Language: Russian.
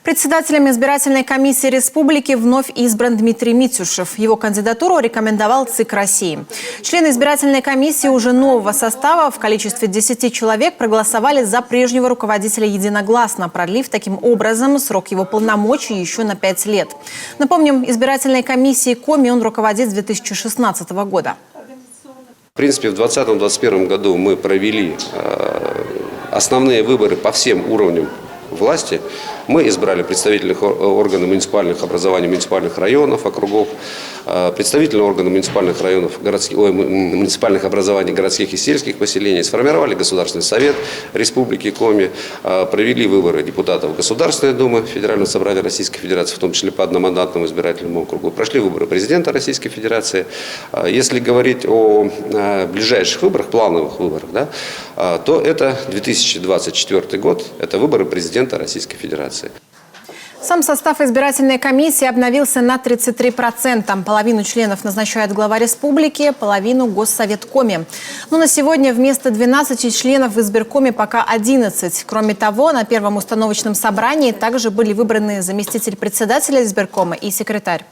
Председателем избирательной комиссии республики вновь избран Дмитрий Митюшев. Его кандидатуру рекомендовал ЦИК России. Члены избирательной комиссии уже нового состава в количестве 10 человек проголосовали за прежнего руководителя единогласно, продлив таким образом срок его полномочий еще на 5 лет. Напомним, избирательной комиссией Коми он руководит с 2016 года. В принципе, в 2020-2021 году мы провели основные выборы по всем уровням власти. Мы избрали представительных органов муниципальных образований, муниципальных районов, округов, представительные органы муниципальных районов, муниципальных образований городских и сельских поселений, сформировали Государственный совет Республики Коми, провели выборы депутатов Государственной Думы Федерального собрания Российской Федерации, в том числе по одномандатному избирательному округу, прошли выборы президента Российской Федерации. Если говорить о ближайших выборах, плановых выборах, да, то это 2024 год, это выборы президента Российской Федерации. Сам состав избирательной комиссии обновился на 33%. Половину членов назначает глава республики, половину Госсовет Коми. Но на сегодня вместо 12 членов в избиркоме пока 11. Кроме того, на первом установочном собрании также были выбраны заместитель председателя избиркома и секретарь.